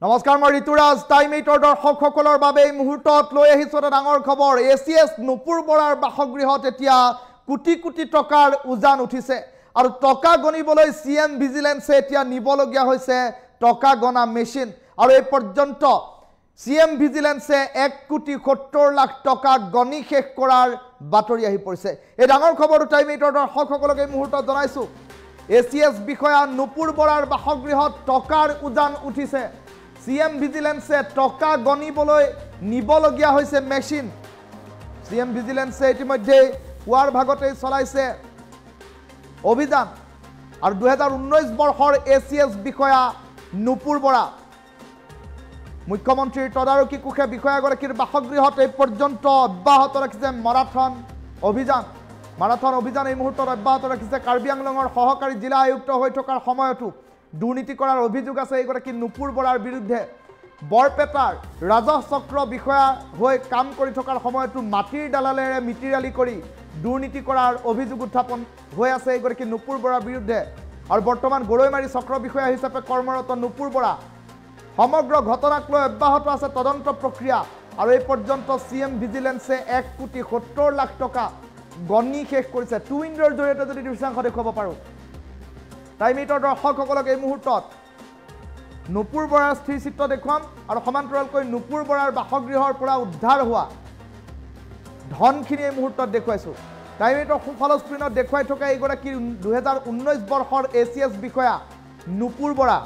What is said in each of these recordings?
নমস্কাৰ মই ঋতুৰাজ টাইম 8 দৰ্শকসকলৰ বাবে এই মুহূৰ্তত লৈ আহিছো এটা ডাঙৰ খবৰ এচিএছ নুপুৰ বৰাৰ বাসগৃহত এতিয়া কোটি কোটি টকাৰ উজান উঠিছে আৰু টকা গণিবলৈ সিএম ভিজিলেন্সে এতিয়া নিবলগীয়া হৈছে টকা গণা মেচিন আৰু এই পৰ্যন্ত সিএম ভিজিলেন্সে 1,70,00,000 টকা গণি শেষ কৰাৰ বাতৰি আহি পৰিছে এই ডাঙৰ খবৰটো টাইম 8 দৰ্শকসকলক এই মুহূৰ্তত জনাইছো এচিএছ বিষয়া নুপুৰ বৰাৰ বাসগৃহত টকাৰ উজান উঠিছে সিএম ভিজিলেন্সে টকা গণিবলৈ নিবলগীয়া হৈছে মেচিন সিএম ভিজিলেন্সে ইতিমধ্যে পুৱাৰ ভাগতে চলাইছে অভিযান আৰু 2019 বৰ্ষৰ এচিএছ বিষয়া নুপুৰ বৰা মুখ্যমন্ত্ৰীৰ তদাৰকী কোষে বিষয়াগৰাকীৰ বাসগৃহত এই পৰ্যন্ত অব্যাহত ৰাখিছে মাৰাথন অভিযান এই মুহূৰ্তত অব্যাহত ৰাখিছে কাৰ্বি আংলঙৰ সহকাৰী জিলা আয়ুক্ত হৈ থকাৰ সময়তো দুৰ্নীতি কৰাৰ অভিযোগ আছে এইগৰাকী নুপুৰ বৰাৰ বিৰুদ্ধে বৰপেটাৰ ৰাজহ চক্ৰ বিষয়া হৈ কাম কৰি থকাৰ সময়তো মাটিৰ দালালেৰে মিতিৰালি কৰি দুৰ্নীতি কৰাৰ অভিযোগ উত্থাপন হৈ আছে এইগৰাকী নুপুৰ বৰাৰ বিৰুদ্ধে আৰু বৰ্তমান গৰৈমাৰী চক্ৰ বিষয়া হিচাপে কৰ্মৰত নুপুৰ বৰা সমগ্ৰ ঘটনাক লৈ অব্যাহত আছে তদন্ত প্ৰক্ৰিয়া আৰু এই পৰ্যন্ত সিএম ভিজিলেন্সে 1,70,00,000 টকা গণি শেষ কৰিছে টু উইণ্ডৰ জৰিয়তে যদি দৃশ্যাংশ দেখুৱাব পাৰোঁ টাইম 8 দৰ্শকসকলক এই মুহূৰ্তত নুপুৰ বৰাৰ স্থিৰ চিত্ৰ দেখুৱাম আৰু সমান্তৰালকৈ নুপুৰ বৰাৰ বাসগৃহৰ পৰা উদ্ধাৰ হোৱা ধনখিনি এই মুহূৰ্তত দেখুৱাইছোঁ টাইম 8 সোঁফালৰ স্ক্ৰীণত দেখুৱাই থকা এইগৰাকী 2019 বৰ্ষৰ এচিএছ বিষয়া নুপুৰ বৰা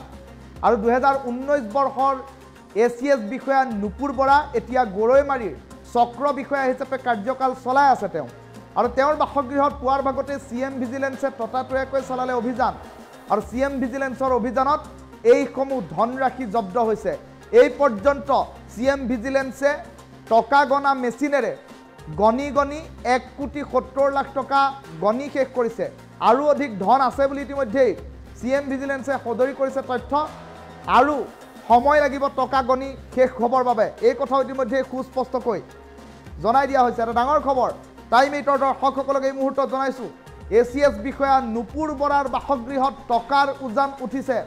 আৰু 2019 বৰ্ষৰ এচিএছ বিষয়া নুপুৰ বৰা এতিয়া গৰৈমাৰীৰ চক্ৰ বিষয়া হিচাপে কাৰ্যকাল চলাই আছে তেওঁ আৰু তেওঁৰ বাসগৃহত পুৱাৰ ভাগতে সিএম ভিজিলেন্সে ততাতৈয়াকৈ চলালে অভিযান আৰু সিএম ভিজিলেন্সৰ অভিযানত এইসমূহ ধনৰাশি জব্দ হৈছে এই পৰ্যন্ত সিএম ভিজিলেন্সে টকা গণা মেচিনেৰে গণি 1,70,00,000 টকা গণি শেষ কৰিছে আৰু অধিক ধন আছে বুলি ইতিমধ্যেই সিএম ভিজিলেন্সে সদৰি কৰিছে তথ্য আৰু সময় লাগিব টকা গণি শেষ হ'বৰ বাবে এই কথা ইতিমধ্যে সুস্পষ্টকৈ জনাই দিয়া হৈছে এটা ডাঙৰ খবৰ টাইম 8 দৰ্শকসকলক এই মুহূৰ্তত জনাইছো এচিএছ বিষয়া নুপুৰ বৰাৰ বাসগৃহত টকাৰ উজান উঠিছে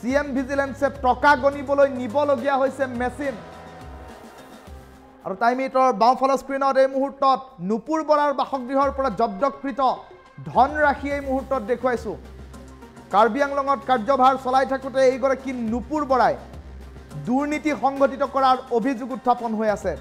সিএম ভিজিলেন্সে টকা গণিবলৈ নিবলগীয়া হৈছে মেচিন আৰু টাইম 8 বাওঁফালৰ স্ক্ৰীণত এই মুহূৰ্তত নুপুৰ বৰাৰ বাসগৃহৰ পৰা জব্দকৃত ধনৰাশি এই মুহূৰ্তত দেখুৱাইছো কাৰ্বি আংলঙত কাৰ্যভাৰ চলাই থাকোঁতে এইগৰাকী নুপুৰ বৰাই দুৰ্নীতি সংঘটিত কৰাৰ অভিযোগ উত্থাপন হৈ আছে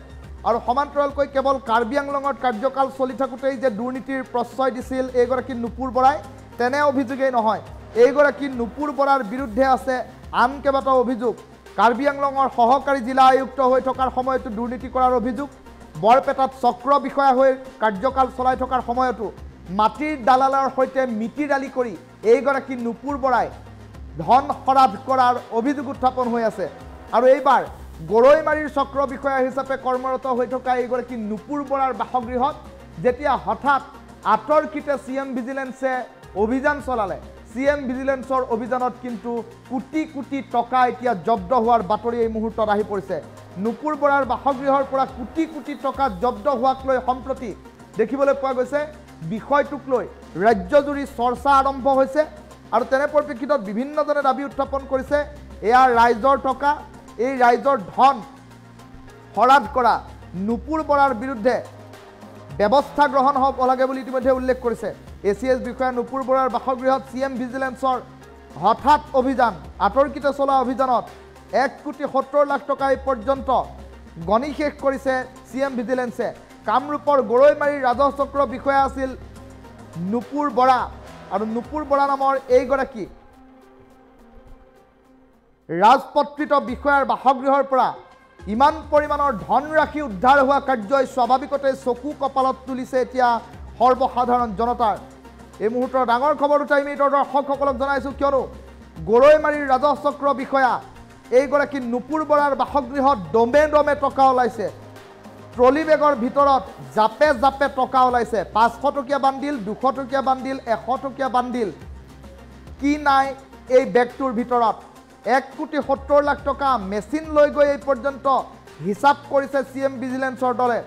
আৰু সমান্তৰালকৈ কেৱল কাৰ্বি আংলঙত কাৰ্যকাল চলি থাকোঁতেই যে দুৰ্নীতিৰ প্ৰশ্ৰয় দিছিল এইগৰাকী নুপুৰ বৰাই তেনে অভিযোগেই নহয় এইগৰাকী নুপুৰ বৰাৰ বিৰুদ্ধে আছে আন কেইবাটাও অভিযোগ কাৰ্বি আংলঙৰ সহকাৰী জিলা আয়ুক্ত হৈ থকাৰ সময়তো দুৰ্নীতি কৰাৰ অভিযোগ বৰপেটাত চক্ৰ বিষয়া হৈ কাৰ্যকাল চলাই থকাৰ সময়তো মাটিৰ দালালৰ সৈতে মিতিৰালি কৰি এইগৰাকী নুপুৰ বৰাই ধন সৰাধ কৰাৰ অভিযোগ উত্থাপন হৈ আছে আৰু এইবাৰ গৰৈমাৰীৰ চক্ৰ বিষয়া হিচাপে কৰ্মৰত হৈ থকা এইগৰাকী নুপুৰ বৰাৰ বাসগৃহত যেতিয়া হঠাৎ আতৰ্কিতে সিএম ভিজিলেন্সে অভিযান চলালে সিএম ভিজিলেন্সৰ অভিযানত কিন্তু কোটি কোটি টকা এতিয়া জব্দ হোৱাৰ বাতৰি এই মুহূৰ্তত আহি পৰিছে নুপুৰ বৰাৰ বাসগৃহৰ পৰা কোটি কোটি টকা জব্দ হোৱাক লৈ সম্প্ৰতি দেখিবলৈ পোৱা গৈছে বিষয়টোক লৈ ৰাজ্যজুৰি চৰ্চা আৰম্ভ হৈছে আৰু তেনে পৰিপ্ৰেক্ষিতত বিভিন্নজনে দাবী উত্থাপন কৰিছে এয়া ৰাইজৰ টকা এই ৰাইজৰ ধন সৰাধ কৰা নুপুৰ বৰাৰ বিৰুদ্ধে ব্যৱস্থা গ্ৰহণ হ'ব লাগে বুলি ইতিমধ্যে উল্লেখ কৰিছে এচিএছ বিষয়া নুপুৰ বৰাৰ বাসগৃহত সিএম ভিজিলেন্সৰ হঠাৎ অভিযান আতৰ্কিতে চলা অভিযানত 1,70,00,000 টকা এই পৰ্যন্ত গণি শেষ কৰিছে সিএম ভিজিলেন্সে কামৰূপৰ গৰৈমাৰীৰ ৰাজহ চক্ৰ বিষয়া আছিল নুপুৰ বৰা আৰু নুপুৰ বৰা নামৰ এইগৰাকী ৰাজপত্ৰিত বিষয়াৰ বাসগৃহৰ পৰা ইমান পৰিমাণৰ ধনৰাশি উদ্ধাৰ হোৱা কাৰ্যই স্বাভাৱিকতে চকু কপালত তুলিছে এতিয়া সৰ্বসাধাৰণ জনতাৰ এই মুহূৰ্তৰ ডাঙৰ খবৰটো টাইম 8 দৰ্শকসকলক জনাইছোঁ কিয়নো গৰৈমাৰীৰ ৰাজহ চক্ৰ বিষয়া এইগৰাকী নুপুৰ বৰাৰ বাসগৃহত দমে দমে টকা ওলাইছে ট্ৰলি বেগৰ ভিতৰত জাপে জাপে টকা ওলাইছে 500 টকীয়া বান্ডিল 200 টকীয়া বান্ডিল 100 টকীয়া বান্ডিল কি নাই এই বেগটোৰ ভিতৰত 1,70,00,000 টকা মেচিন লৈ গৈ এই পৰ্যন্ত হিচাপ কৰিছে সিএম ভিজিলেন্সৰ দলে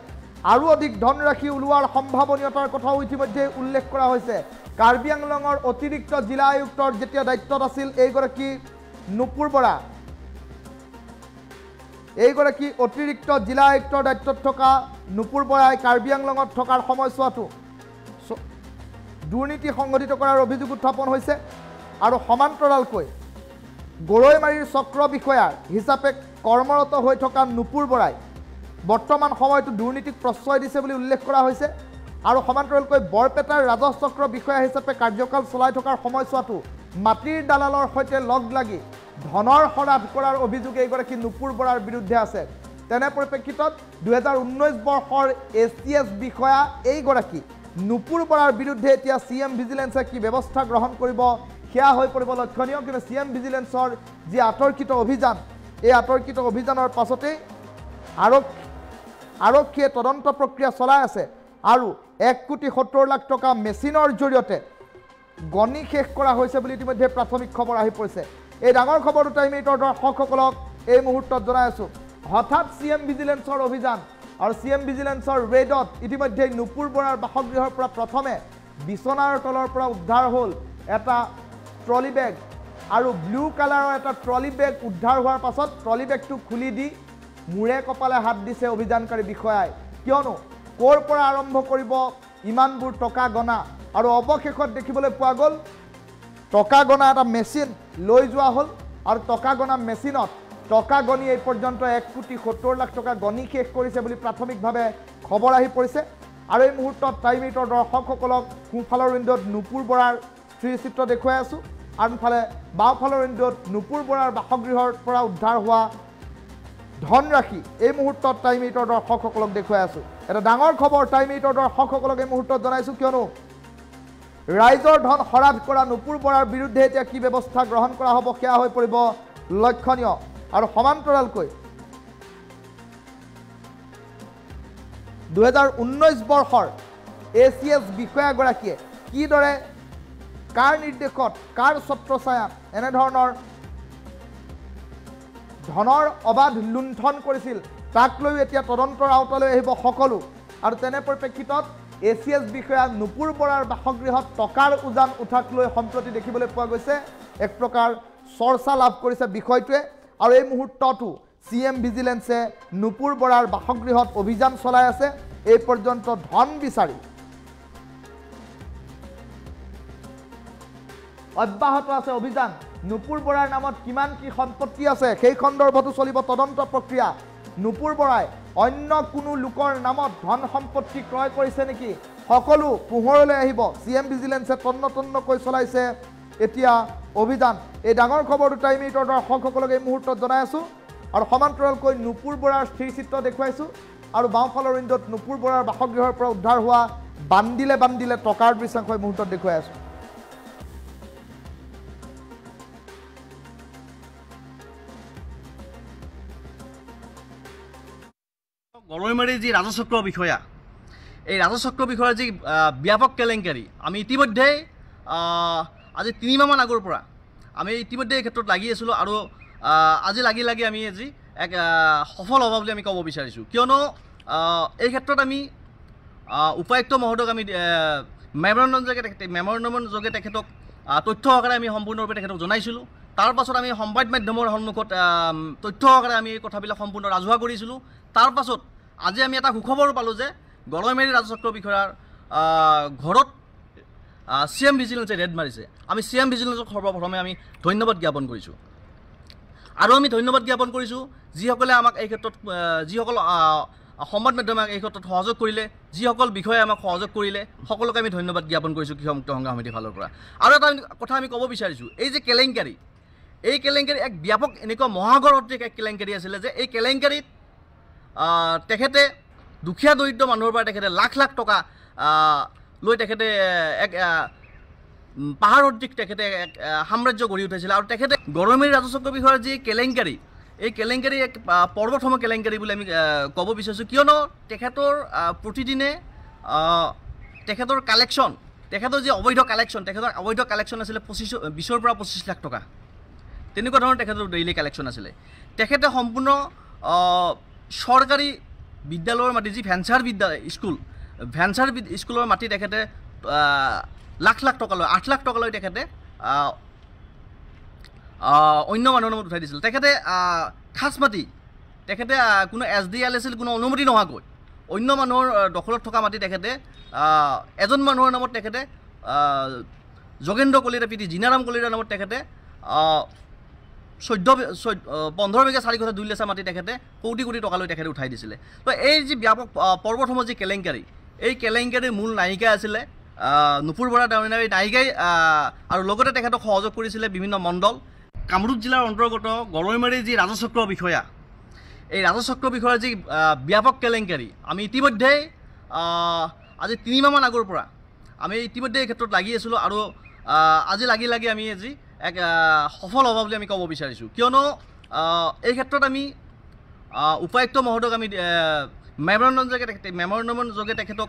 আৰু অধিক ধনৰাশি ওলোৱাৰ সম্ভাৱনীয়তাৰ কথাও ইতিমধ্যে উল্লেখ কৰা হৈছে কাৰ্বি আংলঙৰ অতিৰিক্ত জিলা আয়ুক্তৰ যেতিয়া দায়িত্বত আছিল এইগৰাকী নুপুৰ বৰা এইগৰাকী অতিৰিক্ত জিলা আয়ুক্তৰ দায়িত্বত থকা নুপুৰ বৰাই কাৰ্বি আংলঙত থকাৰ সময়ছোৱাতো দুৰ্নীতি সংঘটিত কৰাৰ অভিযোগ উত্থাপন হৈছে আৰু সমান্তৰালকৈ গৰৈমাৰীৰ চক্ৰ বিষয়াৰ হিচাপে কৰ্মৰত হৈ থকা নুপুৰ বৰাই বৰ্তমান সময়তো দুৰ্নীতিক প্ৰশ্ৰয় দিছে বুলি উল্লেখ কৰা হৈছে আৰু সমান্তৰালকৈ বৰপেটাৰ ৰাজহ চক্ৰ বিষয়া হিচাপে কাৰ্যকাল চলাই থকাৰ সময়ছোৱাতো মাটিৰ দালালৰ সৈতে লগ লাগি ধনৰ সৰাধ কৰাৰ অভিযোগ এইগৰাকী নুপুৰ বৰাৰ বিৰুদ্ধে আছে। তেনে পৰিপ্ৰেক্ষিতত 2019 বৰ্ষৰ ACS বিষয়া এইগৰাকী নুপুৰ বৰাৰ বিৰুদ্ধে এতিয়া CM ভিজিলেন্সে কি ব্যৱস্থা গ্ৰহণ কৰিব সেয়া হৈ পৰিব লক্ষণীয়। কিন্তু CM ভিজিলেন্সৰ যি আতৰ্কিত অভিযান, এই আতৰ্কিত অভিযানৰ পাছতেই আৰক্ষীয়ে তদন্ত প্ৰক্ৰিয়া চলাই আছে আৰু 1,70,00,000 টকা মেচিনৰ জৰিয়তে গণি শেষ কৰা হৈছে বুলি ইতিমধ্যে প্ৰাথমিক খবৰ আহি পৰিছে। এই ডাঙৰ খবৰটো টাইম এইটৰ দৰ্শকসকলক এই মুহূৰ্তত জনাই আছোঁ। হঠাৎ CM ভিজিলেন্সৰ অভিযান আৰু CM ভিজিলেন্সৰ ৰেডত ইতিমধ্যে নুপুৰ বৰাৰ বাসগৃহৰ পৰা প্ৰথমে বিচনাৰ তলৰ পৰা উদ্ধাৰ হ'ল এটা ট্ৰলি বেগ আৰু ব্লু কালাৰৰ এটা ট্ৰলি বেগ উদ্ধাৰ হোৱাৰ পাছত ট্ৰলি বেগটো খুলি দি মূৰে কপালে হাত দিছে অভিযানকাৰী বিষয়াই। কিয়নো ক'ৰ পৰা আৰম্ভ কৰিব ইমানবোৰ টকা গণা আৰু অৱশেষত দেখিবলৈ পোৱা গ'ল টকা গণা এটা মেচিন লৈ যোৱা হ'ল আৰু টকা গণা মেচিনত টকা গণি এই পৰ্যন্ত 1,70,00,000 টকা গণি শেষ কৰিছে বুলি প্ৰাথমিকভাৱে খবৰ আহি পৰিছে। আৰু এই মুহূৰ্তত টাইম এইটৰ দৰ্শকসকলক সোঁফালৰ উইণ্ডত নুপুৰ বৰাৰ স্থিৰচিত্ৰ দেখুৱাই আছোঁ। আনফালে বাওঁফালৰ উইণ্ডত নুপুৰ বৰাৰ বাসগৃহৰ পৰা উদ্ধাৰ হোৱা ধনৰাশি এই মুহূৰ্তত টাইম এইটৰ দৰ্শকসকলক দেখুৱাই আছোঁ। এটা ডাঙৰ খবৰ টাইম এইটৰ দৰ্শকসকলক এই মুহূৰ্তত জনাইছোঁ, কিয়নো ৰাইজৰ ধন সৰাধ কৰা নুপুৰ বৰাৰ বিৰুদ্ধে এতিয়া কি ব্যৱস্থা গ্ৰহণ কৰা হ'ব সেয়া হৈ পৰিব লক্ষণীয়। আৰু সমান্তৰালকৈ 2019 বৰ্ষৰ ACS বিষয়াগৰাকীয়ে কিদৰে কাৰ নিৰ্দেশত কাৰ ছত্ৰছায়াত এনেধৰণৰ ধনৰ অবাধ লুণ্ঠন কৰিছিল তাক লৈ এতিয়া তদন্তৰ আওতালৈ আহিব সকলো। আৰু তেনে পৰিপ্ৰেক্ষিতত ACS বিষয়া নুপুৰ বৰাৰ বাসগৃহত টকাৰ উজান উঠাক লৈ সম্প্ৰতি দেখিবলৈ পোৱা গৈছে এক প্ৰকাৰ চৰ্চা লাভ কৰিছে বিষয়টোৱে। আৰু এই মুহূৰ্ততো CM ভিজিলেন্সে নুপুৰ বৰাৰ বাসগৃহত অভিযান চলাই আছে। এই পৰ্যন্ত ধন বিচাৰি অব্যাহত আছে অভিযান। নুপুৰ বৰাৰ নামত কিমান কি সম্পত্তি আছে সেই সন্দৰ্ভতো চলিব তদন্ত প্ৰক্ৰিয়া। নুপুৰ বৰাই অন্য কোনো লোকৰ নামত ধন সম্পত্তি ক্ৰয় কৰিছে নেকি সকলো পোহৰলৈ আহিব। CM ভিজিলেন্সে তন্নকৈ চলাইছে এতিয়া অভিযান। এই ডাঙৰ খবৰটো টাইম এইটৰ দৰ্শকসকলক এই মুহূৰ্তত জনাই আছোঁ আৰু সমান্তৰালকৈ নুপুৰ বৰাৰ স্থিৰচিত্ৰ দেখুৱাইছোঁ। আৰু বাওঁফালৰ উইণ্ডত নুপুৰ বৰাৰ বাসগৃহৰ পৰা উদ্ধাৰ হোৱা বান্দিলে টকাৰ দৃশ্যাংশ এই মুহূৰ্তত দেখুৱাই আছোঁ। গৰৈমাৰীৰ যি ৰাজচক্ৰ বিষয়া, এই ৰাজচক্ৰ বিষয়াৰ যি ব্যাপক কেলেংকাৰী আমি ইতিমধ্যেই আজি 3 মাহমান আগৰ পৰা আমি ইতিমধ্যে এই ক্ষেত্ৰত লাগি আছিলোঁ আৰু আজি লাগি আমি আজি এক সফল হ'ব বুলি আমি ক'ব বিচাৰিছোঁ। কিয়নো এই ক্ষেত্ৰত আমি উপায়ুক্ত মহোদয়ক আমি মেমৰেণ্ডমৰ যোগে তেখেতক তথ্য সহকাৰে আমি সম্পূৰ্ণৰূপে তেখেতক জনাইছিলোঁ। তাৰ পাছত আমি সংবাদ মাধ্যমৰ সন্মুখত তথ্য সহকাৰে আমি এই কথাবিলাক সম্পূৰ্ণ ৰাজহুৱা কৰিছিলোঁ। তাৰ পাছত আজি আমি এটা সুখবৰ পালোঁ যে গৰৈমাৰী ৰাজচক্ৰ বিষয়াৰ ঘৰত CM ভিজিলেন্সে ৰেড মাৰিছে। আমি CM ভিজিলেন্সক সৰ্বপ্ৰথমে আমি ধন্যবাদ জ্ঞাপন কৰিছোঁ। আৰু আমি ধন্যবাদ জ্ঞাপন কৰিছোঁ যিসকলে আমাক এই ক্ষেত্ৰত যিসকল সংবাদ মাধ্যমে এই ক্ষেত্ৰত সহযোগ কৰিলে, যিসকল বিষয়াই আমাক সহযোগ কৰিলে সকলোকে আমি ধন্যবাদ জ্ঞাপন কৰিছোঁ কৃষক মুক্ত সংগ্ৰাম সমিতিৰ ফালৰ পৰা। আৰু এটা কথা আমি ক'ব বিচাৰিছোঁ, এই যে কেলেংকাৰী, এই কেলেংকাৰী এক ব্যাপক এনেকুৱা মহাগৰ সদৃশ এক কেলেংকাৰী আছিলে যে এই কেলেংকাৰীত তেখেতে দুখীয়া দৰিদ্ৰ মানুহৰ পৰা তেখেতে লাখ টকা লৈ তেখেতে এক পাহাৰ সদৃশ তেখেতে এক সাম্ৰাজ্য গঢ়ি উঠাইছিলে। আৰু তেখেতে গৰৈমাৰী ৰাজচক্ৰ বিষয়াৰ যি কেলেংকাৰী, এই কেলেংকাৰী এক পৰ্বতসম কেলেংকাৰী বুলি আমি ক'ব বিচাৰিছোঁ। কিয়নো তেখেতৰ প্ৰতিদিনে তেখেতৰ কালেকশ্যন, তেখেতৰ যি অবৈধ কালেকশ্যন আছিলে 20 পৰা 25 লাখ টকা, তেনেকুৱা ধৰণৰ তেখেতৰ ডেইলি কালেকশ্যন আছিলে। তেখেতে সম্পূৰ্ণ চৰকাৰী বিদ্যালয়ৰ মাটি, যি ভেঞ্চাৰ স্কুলৰ মাটি তেখেতে লাখ টকা লৈ 8 লাখ টকা লৈ তেখেতে অন্য মানুহৰ নামত উঠাই দিছিল। তেখেতে খাজ মাটি তেখেতে কোনো SDLSL কোনো অনুমতি নোহোৱাকৈ অন্য মানুহৰ দখলত থকা মাটি তেখেতে এজন মানুহৰ নামত তেখেতে যোগেন্দ্ৰ কলিতা পিতি জিনাৰাম কলিতাৰ নামত তেখেতে 15 বিঘা 4 কথা 2 লেচা মাটি তেখেতে কোটি কোটি টকা লৈ তেখেতে উঠাই দিছিলে। তো এই যি ব্যাপক পৰ্বতসমূহ যি কেলেংকাৰী, এই কেলেংকাৰীৰ মূল নায়িকা আছিলে নুপুৰ বৰা ডাঙৰীয়াৰ নায়িকাই, আৰু লগতে তেখেতক সহযোগ কৰিছিলে বিভিন্ন মণ্ডল। কামৰূপ জিলাৰ অন্তৰ্গত গৰৈমাৰীৰ যি ৰাজচক্ৰ বিষয়া, এই ৰাজচক্ৰ বিষয়াৰ যি ব্যাপক কেলেংকাৰী, আমি ইতিমধ্যেই আজি 3 মাহমান আগৰ পৰা আমি ইতিমধ্যে এই ক্ষেত্ৰত লাগি আছিলোঁ, আৰু আজি লাগি আমি আজি এক সফল হ'ব বুলি আমি ক'ব বিচাৰিছোঁ। কিয়নো এই ক্ষেত্ৰত আমি উপায়ুক্ত মহোদয়ক আমি মেমৰেণ্ডামৰ যোগে তেখেতক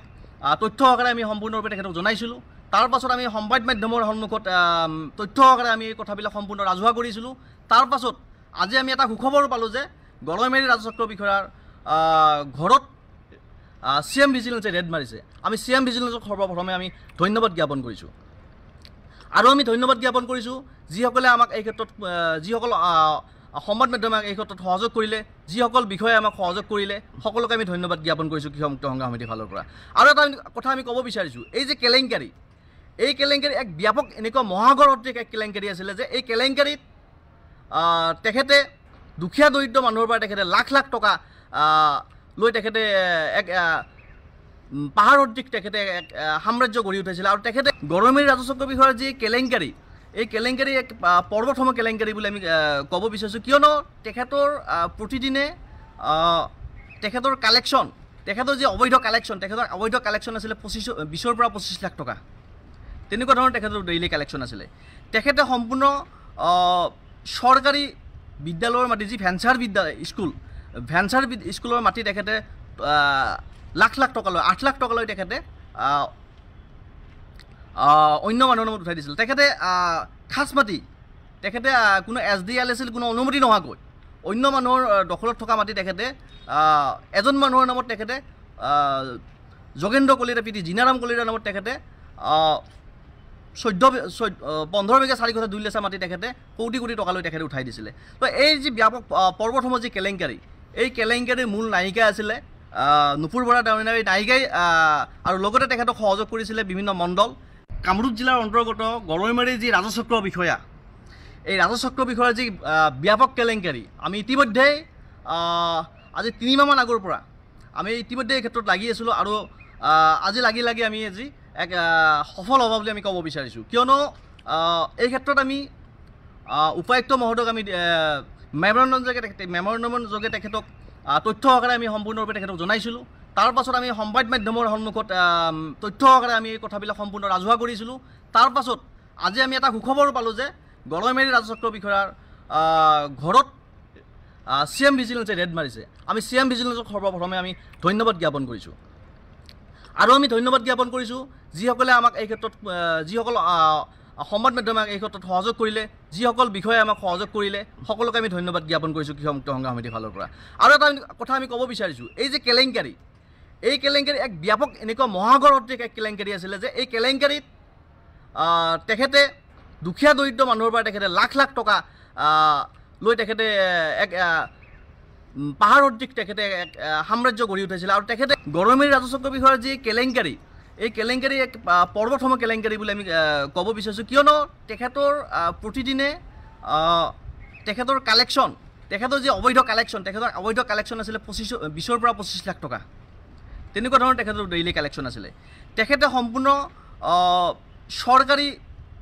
তথ্য সহকাৰে আমি সম্পূৰ্ণৰূপে তেখেতক জনাইছিলোঁ। তাৰ পাছত আমি সংবাদ মাধ্যমৰ সন্মুখত তথ্য সহকাৰে আমি এই কথাবিলাক সম্পূৰ্ণ ৰাজহুৱা কৰিছিলোঁ। তাৰ পাছত আজি আমি এটা সুখবৰ পালোঁ যে গৰৈমাৰী ৰাজচক্ৰ বিষয়াৰ ঘৰত CM ভিজিলেন্সে ৰেড মাৰিছে। আমি CM ভিজিলেন্সক সৰ্বপ্ৰথমে আমি ধন্যবাদ জ্ঞাপন কৰিছোঁ, আৰু আমি ধন্যবাদ জ্ঞাপন কৰিছোঁ যিসকলে আমাক এই ক্ষেত্ৰত, যিসকল সংবাদ মাধ্যমে এই ক্ষেত্ৰত সহযোগ কৰিলে, যিসকল বিষয়ে আমাক সহযোগ কৰিলে, সকলোকে আমি ধন্যবাদ জ্ঞাপন কৰিছোঁ কৃষক মুক্ত সংগ্ৰাম সমিতিৰ ফালৰ পৰা। আৰু এটা কথা আমি ক'ব বিচাৰিছোঁ, এই যে কেলেংকাৰী, এই কেলেংকাৰী এক ব্যাপক এনেকুৱা মহাগৰ সদৃশ এক কেলেংকাৰী আছিলে যে এই কেলেংকাৰীত তেখেতে দুখীয়া দৰিদ্ৰ মানুহৰ পৰা তেখেতে লাখ লাখ টকা লৈ তেখেতে এক পাহাৰ সদৃশ তেখেতে এক সাম্ৰাজ্য গঢ়ি উঠাইছিলে। আৰু তেখেতে গৰৈমাৰী ৰাজচক্ৰ বিষয়াৰ যি কেলেংকাৰী, এই কেলেংকাৰী এক পৰ্বতসমূহ কেলেংকাৰী বুলি আমি ক'ব বিচাৰিছোঁ। কিয়নো তেখেতৰ প্ৰতিদিনে তেখেতৰ কালেকশ্যন, তেখেতৰ যি অবৈধ কালেকশ্যন আছিলে 20 পৰা 25 লাখ টকা, তেনেকুৱা ধৰণৰ তেখেতৰ ডেইলি কালেকশ্যন আছিলে। তেখেতে সম্পূৰ্ণ চৰকাৰী বিদ্যালয়ৰ মাটি, যি ভেঞ্চাৰ স্কুলৰ মাটি তেখেতে লাখ লাখ টকা লৈ 8 লাখ টকা লৈ তেখেতে অন্য মানুহৰ নামত উঠাই দিছিল। তেখেতে খাছ মাটি, তেখেতে কোনো SDLSL কোনো অনুমতি নোহোৱাকৈ অন্য মানুহৰ দখলত থকা মাটি তেখেতে এজন মানুহৰ নামত তেখেতে যোগেন্দ্ৰ কলিতা পিতি জিনাৰাম কলিতাৰ নামত তেখেতে 15 বিঘা 4 কথা 2 লেচা মাটি তেখেতে কোটি কোটি টকা লৈ তেখেতে উঠাই দিছিলে। তো এই যি ব্যাপক পৰ্বতসমূহ যি কেলেংকাৰী, এই কেলেংকাৰীৰ মূল নায়িকা আছিলে নুপুৰ বৰা ডাঙৰীয়াৰ নায়িকাই, আৰু লগতে তেখেতক সহযোগ কৰিছিলে বিভিন্ন মণ্ডল। কামৰূপ জিলাৰ অন্তৰ্গত গৰৈমাৰীৰ যি ৰাজচক্ৰ বিষয়া, এই ৰাজচক্ৰ বিষয়াৰ যি ব্যাপক কেলেংকাৰী, আমি ইতিমধ্যেই আজি 3 মাহমান আগৰ পৰা আমি ইতিমধ্যে এই ক্ষেত্ৰত লাগি আছিলোঁ, আৰু আজি লাগি আমি আজি এক সফল হ'ব বুলি আমি ক'ব বিচাৰিছোঁ। কিয়নো এই ক্ষেত্ৰত আমি উপায়ুক্ত মহোদয়ক আমি মেমৰেণ্ডামৰ যোগে তেখেতক তথ্য সহকাৰে আমি সম্পূৰ্ণৰূপে তেখেতক জনাইছিলোঁ। তাৰ পাছত আমি সংবাদ মাধ্যমৰ সন্মুখত তথ্য সহকাৰে আমি এই কথাবিলাক সম্পূৰ্ণ ৰাজহুৱা কৰিছিলোঁ। তাৰ পাছত আজি আমি এটা সুখবৰ পালোঁ যে গৰৈমাৰী ৰাজচক্ৰ বিষয়াৰ ঘৰত CM ভিজিলেন্সে ৰেড মাৰিছে। আমি CM ভিজিলেন্সক সৰ্বপ্ৰথমে আমি ধন্যবাদ জ্ঞাপন কৰিছোঁ, আৰু আমি ধন্যবাদ জ্ঞাপন কৰিছোঁ যিসকলে আমাক এই ক্ষেত্ৰত, যিসকল সংবাদ মাধ্যমে এই ক্ষেত্ৰত সহযোগ কৰিলে, যিসকল বিষয়ে আমাক সহযোগ কৰিলে, সকলোকে আমি ধন্যবাদ জ্ঞাপন কৰিছোঁ কৃষক মুক্ত সংগ্ৰাম সমিতিৰ ফালৰ পৰা। আৰু এটা কথা আমি ক'ব বিচাৰিছোঁ, এই যে কেলেংকাৰী, এই কেলেংকাৰী এক ব্যাপক এনেকুৱা মহাগৰ সদৃশ এক কেলেংকাৰী আছিলে যে এই কেলেংকাৰীত তেখেতে দুখীয়া দৰিদ্ৰ মানুহৰ পৰা তেখেতে লাখ লাখ টকা লৈ তেখেতে এক পাহাৰ সদৃশ তেখেতে এক সাম্ৰাজ্য গঢ়ি উঠাইছিলে। আৰু তেখেতে গৰৈমাৰী ৰাজচক্ৰ বিষয়াৰ যি কেলেংকাৰী, এই কেলেংকাৰী এক পৰ্বতসমূহ কেলেংকাৰী বুলি আমি ক'ব বিচাৰিছোঁ। কিয়নো তেখেতৰ প্ৰতিদিনে তেখেতৰ কালেকশ্যন, তেখেতৰ যি অবৈধ কালেকশ্যন আছিলে 20 পৰা 25 লাখ টকা, তেনেকুৱা ধৰণৰ তেখেতৰ ডেইলি কালেকশ্যন আছিলে। তেখেতে সম্পূৰ্ণ চৰকাৰী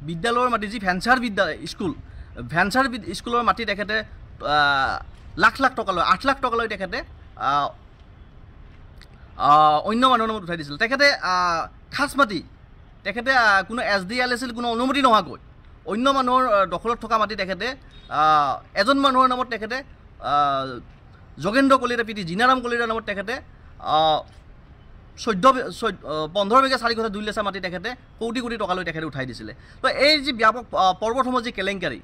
বিদ্যালয়ৰ মাটি, যি ভেঞ্চাৰ স্কুলৰ মাটি তেখেতে লাখ লাখ টকা লৈ 8 লাখ টকা লৈ তেখেতে অন্য মানুহৰ নামত উঠাই দিছিল। তেখেতে খাছ মাটি, তেখেতে কোনো SDLSL কোনো অনুমতি নোহোৱাকৈ অন্য মানুহৰ দখলত থকা মাটি তেখেতে এজন মানুহৰ নামত তেখেতে যোগেন্দ্ৰ কলিতা পিতি জিনাৰাম কলিতাৰ নামত তেখেতে 15 বিঘা 4 কথা 2 লেচা মাটি তেখেতে কোটি কোটি টকা লৈ তেখেতে উঠাই দিছিলে। তো এই যি ব্যাপক পৰ্বতসমূহ যি কেলেংকাৰী,